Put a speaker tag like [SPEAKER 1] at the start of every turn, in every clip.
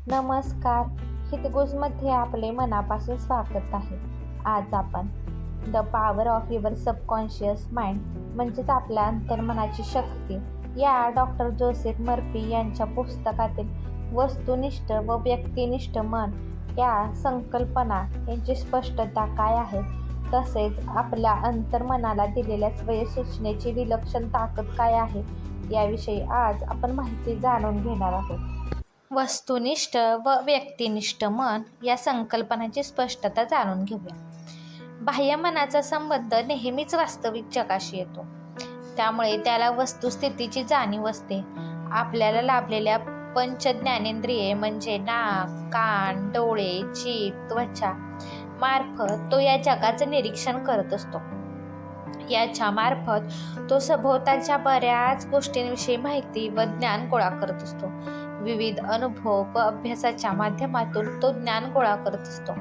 [SPEAKER 1] नमस्कार. हितगुजमध्ये आपले मनापासून स्वागत आहे. आज आपण the power of your subconscious mind म्हणजेच आपल्या अंतर्मनाची शक्ती या डॉक्टर जोसेफ मर्फी यांच्या पुस्तकातील वस्तुनिष्ठ व व्यक्तिनिष्ठ मन या संकल्पना यांची स्पष्टता काय आहे, तसेच आपल्या अंतर्मनाला दिलेल्या स्वयंसूचनेची विलक्षण ताकद काय आहे याविषयी आज आपण माहिती जाणून घेणार आहोत. वस्तुनिष्ठ व व्यक्तिनिष्ठ मन या संकल्पनांची स्पष्टता जाणून घेऊया. बाह्यमनाचा संबंध नेहमीच वास्तविक जगाशी येतो, त्यामुळे त्याला वस्तुस्थितीची जाणीव असते. आपल्याला लाभलेल्या पंच ज्ञानेंद्रिये म्हणजे नाक, कान, डोळे, जीभ, त्वचा मार्फत तो या जगाचं निरीक्षण करत असतो. याच्या मार्फत तो सभोवतालच्या बऱ्याच गोष्टींविषयी माहिती व ज्ञान गोळा करत असतो. विविध अनुभव व अभ्यासाच्या माध्यमातून तो ज्ञान गोळा करत असतो.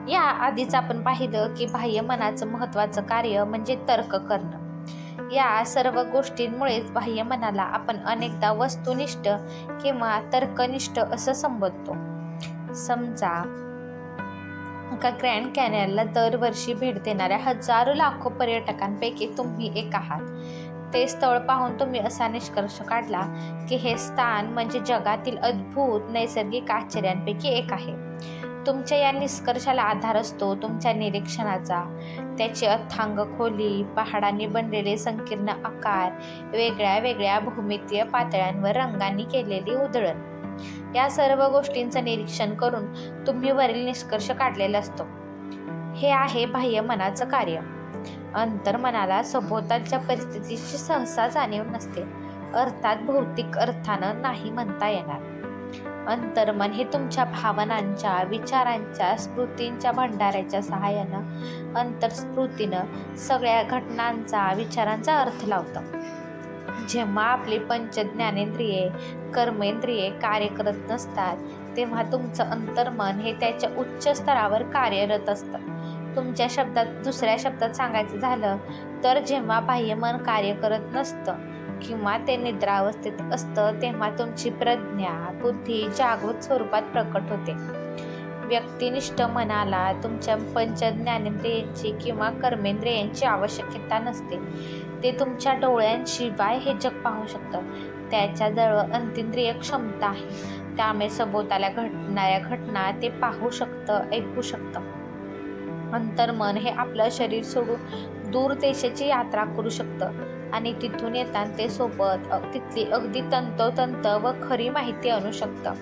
[SPEAKER 1] या आधीच आपण पाहिलं की बाह्य मनाचं महत्त्वाचं कार्य म्हणजे तर्क करणं. या सर्व गोष्टींमुळेच बाह्य मनाला आपण अनेकदा वस्तुनिष्ठ किंवा तर्कनिष्ठ असं संबोधतो. समजा एका ग्रँड कॅनलला दरवर्षी भेट देणाऱ्या हजारो लाखो पर्यटकांपैकी तुम्ही एक आहात. ते स्थळ पाहून तुम्ही असा निष्कर्ष काढला की हे स्थान म्हणजे जगातील अद्भुत नैसर्गिक आश्चर्यांपैकी एक आहे. तुमच्या या निष्कर्षाला आधार असतो तुमच्या निरीक्षणाचा, त्याची अथांग खोली, पहाडांनी बनलेले संकीर्ण आकार, वेगळ्या वेगळ्या भूमितीय पातळ्यांवर रंगांनी केलेली उधळण. या सर्व गोष्टींचं निरीक्षण करून तुम्ही वरील निष्कर्ष काढलेला असतो. हे आहे बाह्य मनाचं कार्य. अंतर्मनाला सभोवतालच्या परिस्थितीची सहसा जाणीव नसते, अर्थात भौतिक अर्थानं नाही म्हणता येणार. अंतर्मन हे तुमच्या भावनांच्या, विचारांच्या, स्मृतींच्या भंडाऱ्याच्या सहाय्यानं अंतर्स्फूर्तीनं सगळ्या घटनांचा, विचारांचा अर्थ लावतं. जेव्हा आपली पंच ज्ञानेंद्रिये, कर्मेंद्रिये कार्य करत नसतात, तेव्हा तुमचं अंतर्मन हे त्याच्या उच्च स्तरावर कार्यरत असतं. दुसऱ्या शब्दात सांगायचं झालं तर जेव्हा बाह्यमन कार्य करत नसतं किंवा ते निद्रावस्थेत असतं, तेव्हा तुमची प्रज्ञा, बुद्धी जागृत स्वरूपात प्रकट होते. व्यक्तिनिष्ठ मनाला तुमच्या पंच ज्ञानेंद्रियांची किंवा कर्मेंद्रियांची आवश्यकता नसते. ते तुमच्या डोळ्यांशिवाय हे जग पाहू शकतं. त्याच्याजवळ अंतींद्रिय क्षमता आहे, त्यामुळे सभोवताला घडणाऱ्या घटना ते पाहू शकतं, ऐकू शकतं. अंतर्मन हे आपलं शरीर सोडून दूर देशाची यात्रा करू शकतं आणि तिथून येताना ते सोबत तिथली अगदी तंतोतंत व खरी माहिती आणू शकतं.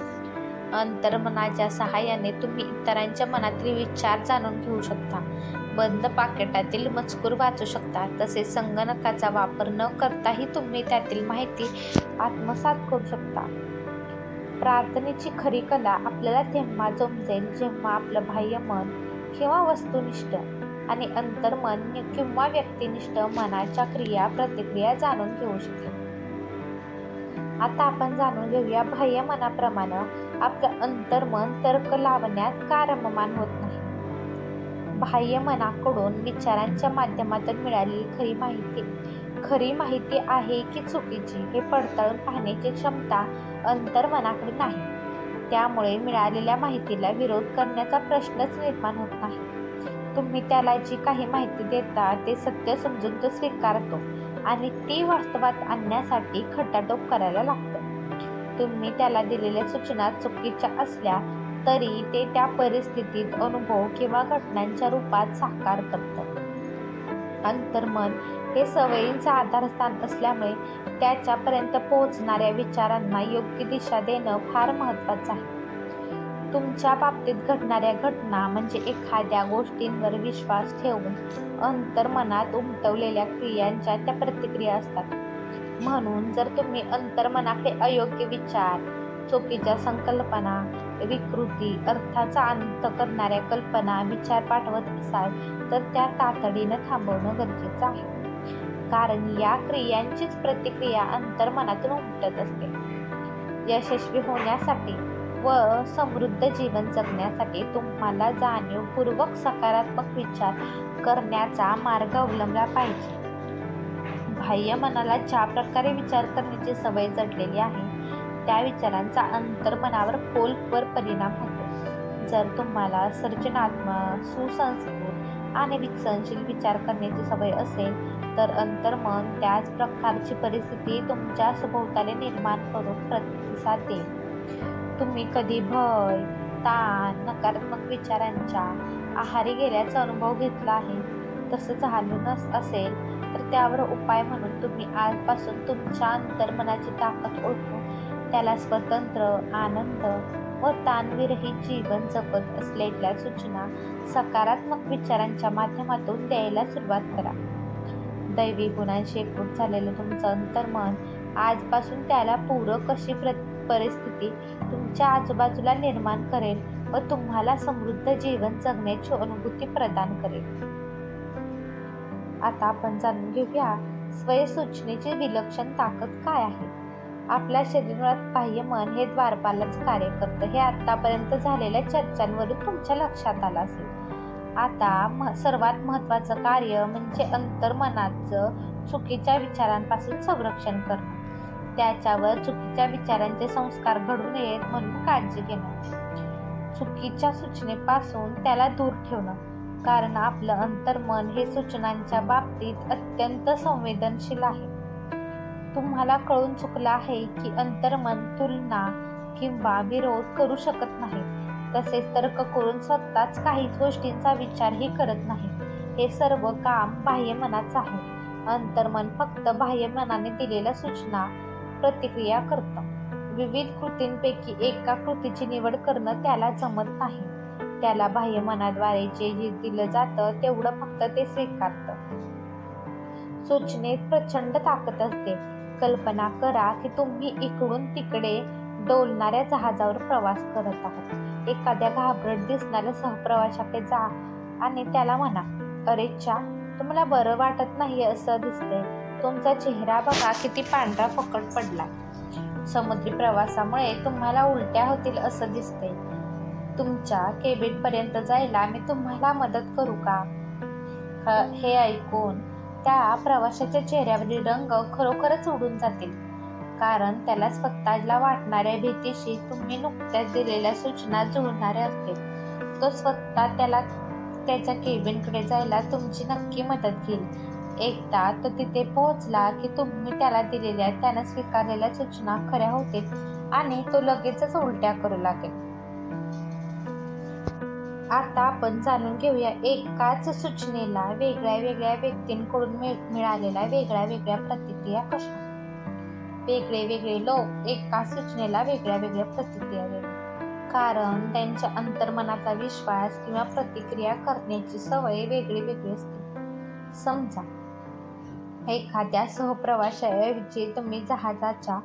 [SPEAKER 1] अंतर्मनाच्या सहाय्याने तुम्ही इतरांच्या मनातील विचार जाणून घेऊ शकता, बंद पाकिटातील मजकूर वाचू शकता, तसेच संगणकाचा वापर न करताही तुम्ही त्यातील माहिती आत्मसात करू शकता. प्रार्थनेची खरी कला आपल्याला तेव्हा जमजेल जेव्हा आपलं बाह्यमन किंवा वस्तुनिष्ठ आणि अंतर्मन किंवा व्यक्तिनिष्ठ मनाच्या क्रिया प्रतिक्रिया जाणून घेऊ शकेल. आता आपण जाणून घेऊया बाह्य मनाप्रमाणे आपलं अंतर्मन तर्क लावण्यात का रममाण होत नाही. बाह्य मनाकडून विचारांच्या माध्यमातून मिळालेली खरी माहिती आहे की चुकीची हे पडताळून पाहण्याची क्षमता अंतर्मनाकडे नाही. त्यामुळे मिळालेल्या माहितीला विरोध करण्याचा प्रश्नच निर्माण होत नाही. तुम्ही त्याला जी काही माहिती देता ते सत्य समजून तो स्वीकारतो आणि ती वास्तवात आणण्यासाठी खटाटोप करायला लागतं. तुम्ही त्याला दिलेल्या सूचना चुकीच्या असल्या तरी ते त्या परिस्थितीत अनुभव किंवा घटनांच्या रूपात साकार करतं. अंतर्मन हे सवयींचं आधारस्थान असल्यामुळे त्याच्यापर्यंत पोहोचणाऱ्या विचारांना योग्य दिशा देणं फार महत्त्वाचं आहे. तुमच्या बाबतीत घडणाऱ्या घटना म्हणजे एखाद्या गोष्टींवर विश्वास ठेवून अंतर्मनात उमटवलेल्या क्रियांच्या त्या प्रतिक्रिया असतात. म्हणून जर तुम्ही अंतर्मनाकडे अयोग्य विचार, चुकीच्या संकल्पना, विकृती, अर्थाचा अंत करणाऱ्या कल्पना, विचार पाठवत असाल तर त्या तातडीनं थांबवणं गरजेचं आहे. कारण या क्रियांचीच प्रतिक्रिया अंतर्मनातून उमटत असते. यशस्वी होण्यासाठी व समृद्ध जीवन जगण्यासाठी तुम्हाला जाणीवपूर्वक सकारात्मक विचार करण्याचा मार्ग अवलंबला पाहिजे. बाह्य मनाला ज्या प्रकारे विचार करण्याची सवय जडलेली आहे त्या विचारांचा अंतर्मनावर खोलवर परिणाम होतो. जर तुम्हाला सर्जनात्मक, सुसंस्कृत आणि विकसनशील विचार करण्याची सवय असेल तर अंतर्मन त्याच प्रकारची परिस्थिती तुमच्या सभोवताली निर्माण करून प्रतिसाद देईल. तुम्ही कधी भय, ताण, नकारात्मक विचारांच्या आहारी गेल्याचा अनुभव घेतला आहे? तसं झालं असेल तर त्यावर उपाय म्हणून तुम्ही आजपासून तुमच्या अंतर्मनाची ताकद ओळखून त्याला स्वतंत्र, आनंद व ताणविरहित जीवन जगत असलेल्या सूचना सकारात्मक विचारांच्या माध्यमातून द्यायला सुरुवात करा. दैवी गुणांशी एकरूप झालेलं तुमचं अंतर्मन आजपासून त्याला पूरक अशी परिस्थिती तुमच्या आजूबाजूला निर्माण करेल व तुम्हाला समृद्ध जीवन जगण्याची अनुभूती प्रदान करेल. आता आपण जाणून घेऊया स्वयंसूचनेची विलक्षण ताकद काय आहे. आपल्या शरीरात बाह्य मन हे द्वारपालच कार्य करतं हे आतापर्यंत झालेल्या चर्चांवरून तुमच्या लक्षात आलं असेल. आता सर्वात महत्त्वाचं कार्य म्हणजे अंतर्मनाचं चुकीच्या विचारांपासून संरक्षण करणं. त्याच्यावर चुकीच्या विचारांचे संस्कार घडू नयेत म्हणून काळजी घेणं. चुकीच्या सूचनेपासून त्याला दूर ठेवणं, कारण आपलं अंतर्मन हे सूचनांच्या बाबतीत अत्यंत संवेदनशील आहे. तुम्हाला कळून चुकलं आहे की अंतर्मन तुलना किंवा विरोध करू शकत नाही, तसेच तर्क करून स्वतःच काही गोष्टींचा विचारही करत नाही. हे सर्व काम बाह्य मनाचं आहे. अंतर्मन फक्त बाह्य मनाने दिलेल्या सूचना प्रतिक्रिया करतं. विविध कृतींपैकी एका कृतीची निवड करणं त्याला जमत नाही. त्याला बाह्य मनाद्वारे जे दिलं जातं तेवढं फक्त ते स्वीकारतं. सूचनेत प्रचंड ताकद असते. कल्पना करा की तुम्ही इकडून तिकडे डोलणाऱ्या जहाजावर प्रवास करत आहात. एखाद्या घाबरट दिसणाऱ्या सहप्रवाशाकडे जा आणि त्याला म्हणा, अरे च्या, तुम्हाला बरं वाटत नाही असं दिसतंय. तुमचा चेहरा बघा किती पांढरा फकट पडला. समुद्री प्रवासामुळे तुम्हाला उलट्या होतील असं दिसतंय. तुमच्या केबिनपर्यंत जायला मी तुम्हाला मदत करू का? हे ऐकून त्या प्रवाशाच्या चेहऱ्यावरील रंग खरोखरच उडून जातील, कारण त्याला स्वतःला वाटणाऱ्या भीतीशी तुम्ही नुकत्याच दिलेल्या सूचना जुळणाऱ्या असतील. तो स्वतः त्याच्या केबिनकडे जायला तुमची नक्की मदत घेईल. एकदा तो तिथे पोहोचला की तुम्ही त्याला दिलेल्या, त्यानं स्वीकारलेल्या सूचना खऱ्या होतील आणि तो लगेचच उलट्या करू लागेल. आता आपण जाणून घेऊया एकाच सूचनेला वेगळ्या वेगळ्या व्यक्तींकडून मिळालेल्या वेगळ्या वेगळ्या प्रतिक्रिया कशा. वेगळे वेगळे लोक एका सूचनेला वेगळ्या वेगळ्या प्रतिक्रिया देतात, कारण त्यांच्या अंतर्मनाचा विश्वास किंवा प्रतिक्रिया करण्याची सवय वेगळी वेगळी असते. समजा एखाद्या सहप्रवाशाऐवजी तुम्ही जहाजाच्या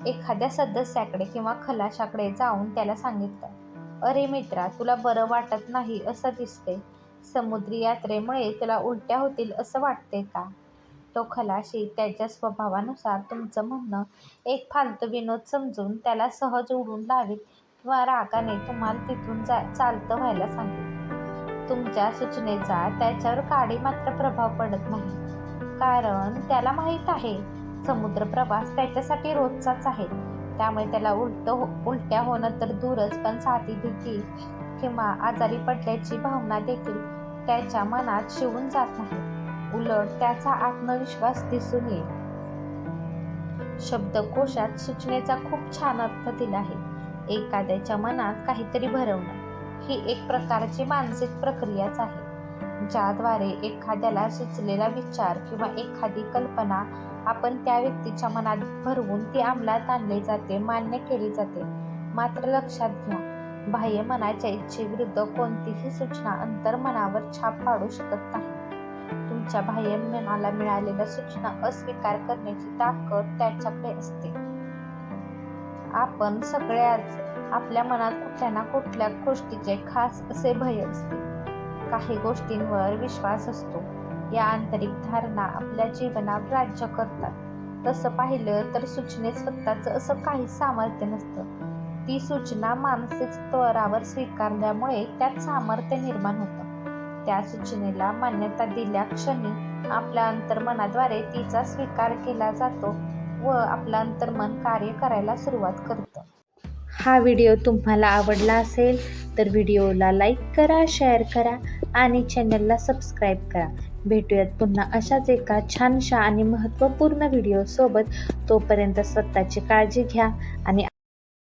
[SPEAKER 1] एखाद्या सदस्याकडे किंवा खलाशाकडे जाऊन त्याला सांगितलं, अरे मित्रा, तुला बरं वाटत नाही असं दिसते. समुद्री यात्रेमुळे तुला उलट्या होतील असं वाटते का? तो खलाशी त्याच्या स्वभावानुसार तुमचं म्हणणं एक फालतू विनोद समजून त्याला सहज उडून लावेल किंवा रागाने तुम्हाला तिथून चालतं व्हायला सांगेल. तुमच्या सूचनेचा त्याच्यावर काडी मात्र प्रभाव पडत नाही, कारण त्याला माहीत आहे समुद्र प्रवास त्याच्यासाठी रोजचाच आहे. त्यामुळे त्याला उलट्या होणं तर दूरच, पण साधी भीती किंवा आजारी पडल्याची भावना देखील त्याच्या मनात शिवून जात नाही. उलट त्याचा आत्मविश्वास दिसून येईल. शब्दकोशात सूचनेचा खूप छान अर्थ दिला आहे. एखाद्याच्या मनात काहीतरी भरवणं ही एक प्रकारची मानसिक प्रक्रियाच आहे, ज्याद्वारे एखाद्याला सुचलेला विचार किंवा एखादी कल्पना आपण त्या व्यक्तीच्या मनात भरवून ती अंमलात आणली जाते, मान्य केली जाते. मात्र लक्षात घ्या, बाह्य मनाच्या इच्छेविरुद्ध कोणतीही सूचना अंतर्मनावर छाप पाडू शकत नाही. तुमच्या बाह्य मनाला मिळालेल्या सूचना अस्वीकार करण्याची ताकद त्याच्याकडे असते. आपण सगळ्याच आपल्या मनात कुठल्या ना कुठल्या गोष्टीचे खास असे भय असते. काही गोष्टींवर विश्वास असतो. या आंतरिक धारणा आपल्या जीवनावर राज्य करतात. तसं पाहिलं तर सूचनेत स्वतःचं असं काही सामर्थ्य नसतं. ती सूचना मानसिक स्तरावर स्वीकारल्यामुळे त्यात सामर्थ्य निर्माण होतं. त्या सूचनेला मान्यता दिल्या क्षणी आपल्या अंतर्मनाद्वारे तिचा स्वीकार केला जातो व आपलं अंतर्मन कार्य करायला सुरुवात करतं. हा व्हिडिओ तुम्हाला आवडला असेल तर व्हिडिओला लाईक करा, शेअर करा आणि चॅनलला सबस्क्राईब करा. भेटूयात पुन्हा अशाच एका छानशा आणि महत्त्वपूर्ण व्हिडिओसोबत. तोपर्यंत स्वतःची काळजी घ्या आणि